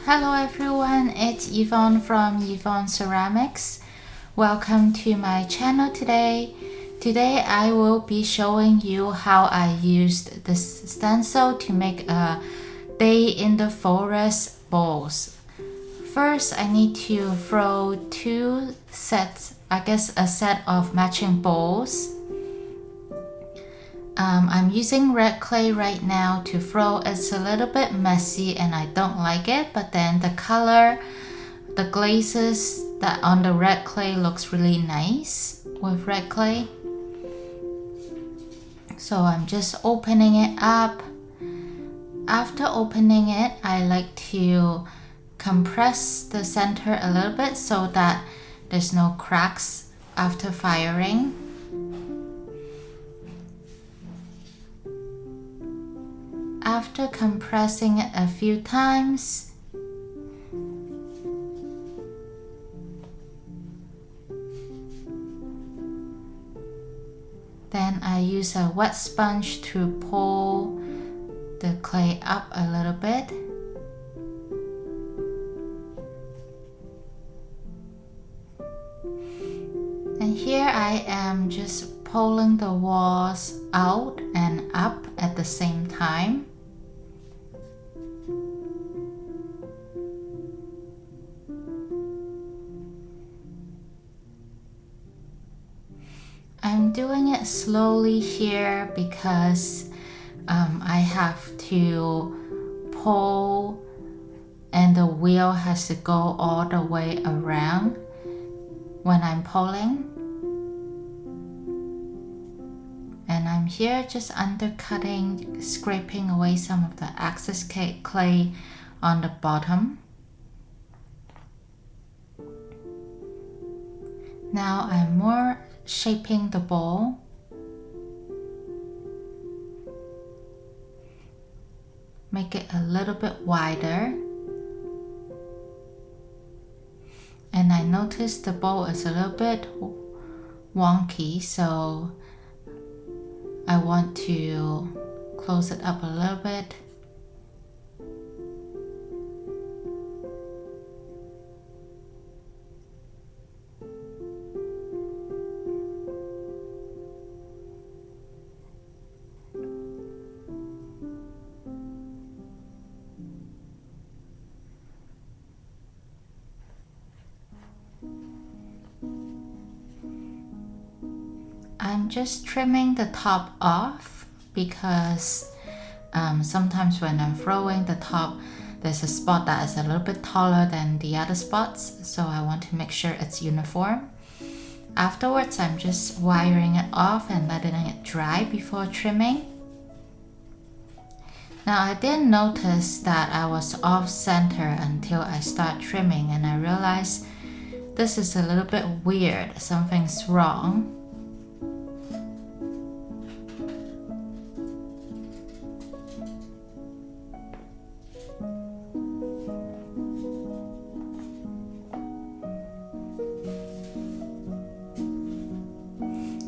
Hello everyone, it's Yvonne from yvonneceramics. Welcome to my channel today. Today I will be showing you how I used this stencil to make a day in the forest bowls. First I need to throw two sets, a set of matching bowls. I'm using red clay right now to throw. It's a little bit messy and I don't like it, but then the color, the glazes that on the red clay looks really nice with red clay. So I'm just opening it up. After opening it, I like to compress the center a little bit so that there's no cracks after firing. After compressing it a few times, then I use a wet sponge to pull the clay up a little bit. And here I am just pulling the walls out and up at the same time. I'm doing it slowly here because I have to pull and the wheel has to go all the way around when I'm pulling. And I'm here just undercutting, scraping away some of the excess clay on the bottom. Now I'm more shaping the bowl. Make it a little bit wider. And I noticed the bowl is a little bit wonky, so I want to close it up a little bit. I'm just trimming the top off because sometimes when I'm throwing the top, there's a spot that is a little bit taller than the other spots, so I want to make sure it's uniform. Afterwards, I'm just wiring it off and letting it dry before trimming. Now I didn't notice that I was off center until I start trimming, and I realized this is a little bit weird, something's wrong.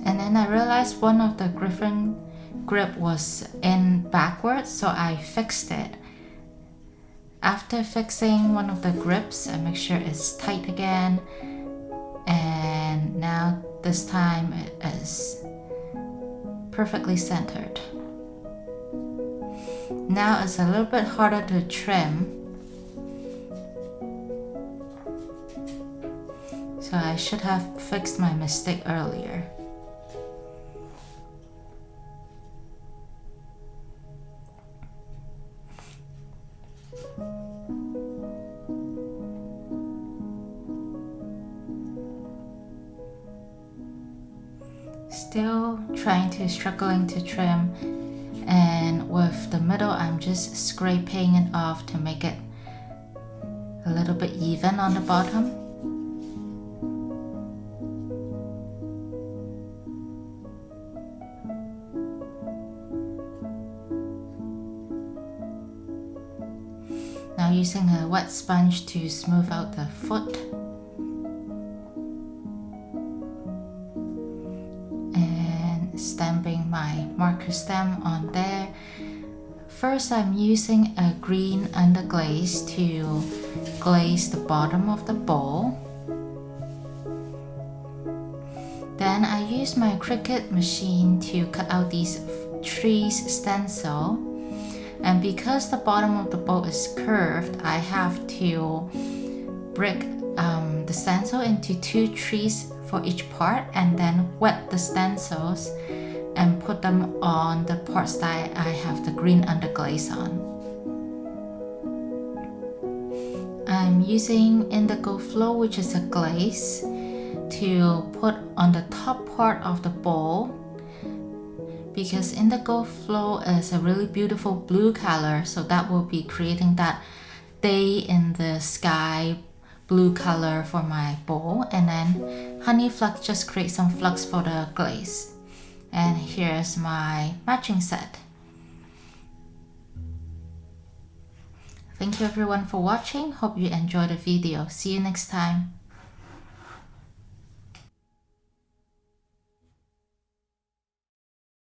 And then I realized one of the griffin grip was in backwards, so I fixed it. After fixing one of the grips, I make sure it's tight again. And now this time it is perfectly centered. Now it's a little bit harder to trim. So I should have fixed my mistake earlier. Still struggling to trim, and with the middle I'm just scraping it off to make it a little bit even on the bottom. Now using a wet sponge to smooth out the foot. Stamping my marker stem on there. first I'm using a green underglaze to glaze the bottom of the bowl. Then I use my Cricut machine to cut out these trees stencil. And because the bottom of the bowl is curved, I have to break the stencil into 2 trees for each part and then wet the stencils and put them on the parts that I have the green underglaze on. I'm using Indigo Flow, which is a glaze, to put on the top part of the bowl because Indigo Flow is a really beautiful blue color, so that will be creating that day in the sky blue color for my bowl. And then Honey Flux just creates some flux for the glaze. And here's my matching set. Thank you everyone for watching. Hope you enjoyed the video. See you next time.